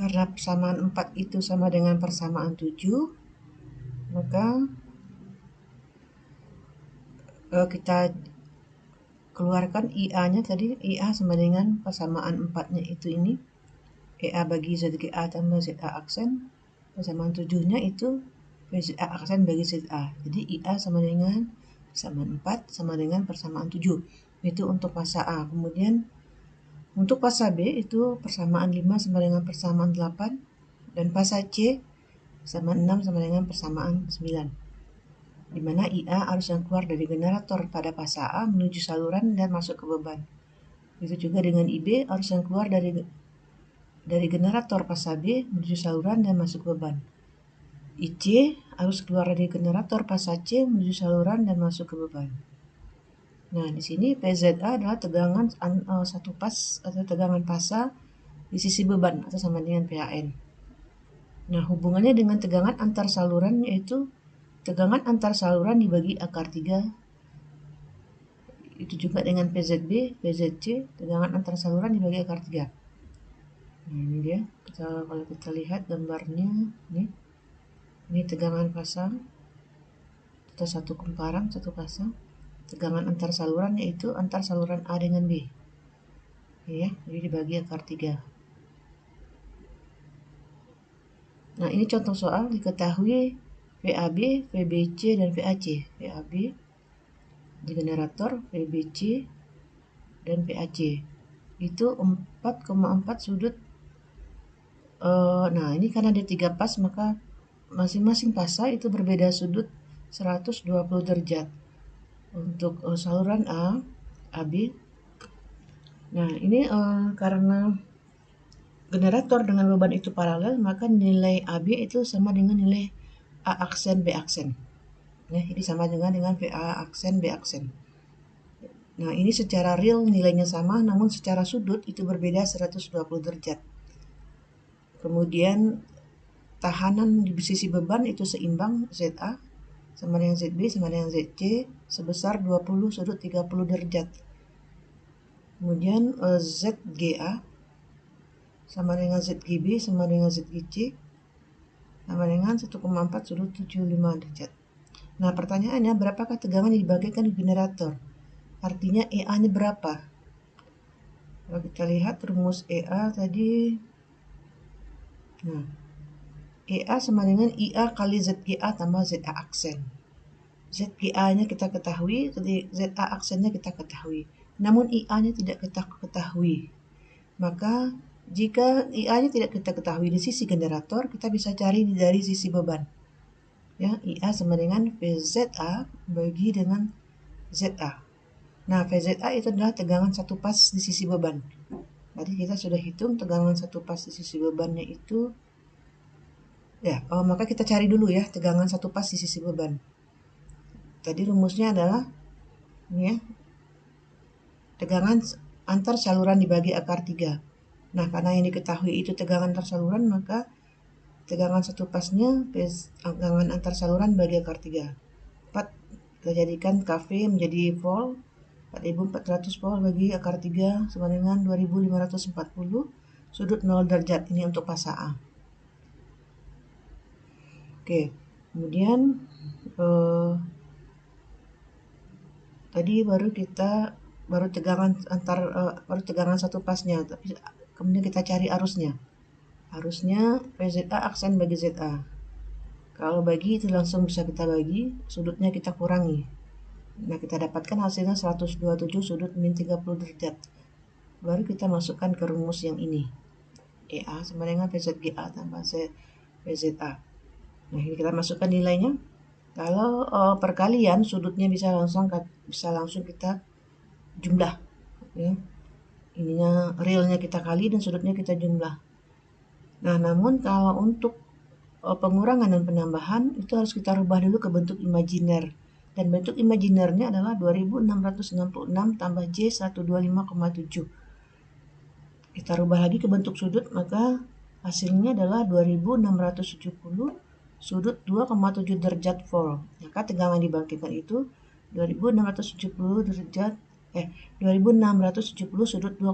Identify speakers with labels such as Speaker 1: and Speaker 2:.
Speaker 1: Karena persamaan 4 itu sama dengan persamaan 7, maka kita keluarkan IA-nya tadi. IA sama dengan persamaan 4-nya itu ini. EA bagi ZGA tambah ZA aksen. Persamaan 7-nya itu VZA aksen bagi ZA. Jadi IA sama dengan persamaan 4 sama dengan persamaan 7. Itu untuk fasa A. Kemudian untuk fasa B itu persamaan 5 sama dengan persamaan 8. Dan fasa C sama 6 sama dengan persamaan 9. Di mana IA arus yang keluar dari generator pada fasa A menuju saluran dan masuk ke beban. Itu juga dengan IB, arus yang keluar dari generator fasa B menuju saluran dan masuk ke beban. IC, arus keluar dari generator fasa C menuju saluran dan masuk ke beban. Nah, di sini PZA adalah tegangan satu pas atau tegangan fasa di sisi beban atau sama dengan PAN. Nah, hubungannya dengan tegangan antar saluran yaitu tegangan antar saluran dibagi akar 3. Itu juga dengan PZB, PZC, tegangan antar saluran dibagi akar 3. Nah, ini dia. Kalau kita lihat gambarnya, ini tegangan fasa atau satu kumparan, satu fasa. Tegangan antar saluran yaitu antar saluran A dengan B. Ya, jadi dibagi akar 3. Nah, ini contoh soal diketahui VAB, VBC, dan VAC. VAB di generator, VBC, dan VAC. Itu 4,4 sudut. Nah, ini karena ada 3 pas, maka masing-masing fasa itu berbeda sudut 120 derajat. Untuk saluran A, AB. Nah, ini karena generator dengan beban itu paralel, maka nilai AB itu sama dengan nilai A aksen B aksen. Ya, ini sama dengan VA aksen B aksen. Nah, ini secara real nilainya sama, namun secara sudut itu berbeda 120 derajat. Kemudian tahanan di sisi beban itu seimbang, ZA sama dengan ZB sama dengan ZC sebesar 20 sudut 30 derajat. Kemudian ZGA sama dengan ZGB sama dengan ZGC sama dengan 1,4 sudut 75 derajat. Nah, pertanyaannya berapakah tegangan yang dibagikan di generator? Artinya EA-nya berapa? Kalau kita lihat rumus EA tadi, nah, EA sama dengan IA kali ZGA tambah ZA aksen. ZGA-nya kita ketahui, jadi ZA aksennya kita ketahui. Namun IA-nya tidak kita ketahui. Maka jika IA-nya tidak kita ketahui di sisi generator, kita bisa cari dari sisi beban. Ya, IA sama dengan VZA bagi dengan ZA. Nah, VZA itu adalah tegangan satu pas di sisi beban. Tadi kita sudah hitung tegangan satu pas di sisi bebannya itu. Ya, maka kita cari dulu ya tegangan satu pas di sisi beban. Tadi rumusnya adalah ini ya, tegangan antar saluran dibagi akar 3. Nah, karena yang diketahui itu tegangan antar saluran, maka tegangan satu pasnya tegangan antar saluran bagi akar 3. 4 kita jadikan kV menjadi volt, 4400 volt bagi akar 3 sama dengan 2540 sudut 0 derajat. Ini untuk fasa A. Oke, kemudian tadi baru tegangan satu pasnya, tapi kemudian kita cari arusnya. Arusnya VZA aksen bagi ZA. Kalau bagi itu langsung bisa kita bagi, sudutnya kita kurangi. Nah, kita dapatkan hasilnya 127 sudut min 30 derajat. Baru kita masukkan ke rumus yang ini. EA sama dengan VZGA tambah VZA. Nah, ini kita masukkan nilainya. Kalau perkalian sudutnya bisa langsung kita jumlah. Ya. Ininya realnya kita kali dan sudutnya kita jumlah. Nah, namun kalau untuk pengurangan dan penambahan itu harus kita rubah dulu ke bentuk imajiner. Dan bentuk imajinernya adalah 2666 tambah J 125,7. Kita rubah lagi ke bentuk sudut, maka hasilnya adalah 2670 sudut 2,7 derajat volt. Maka tegangan dibangkitkan itu 2670 sudut 2,7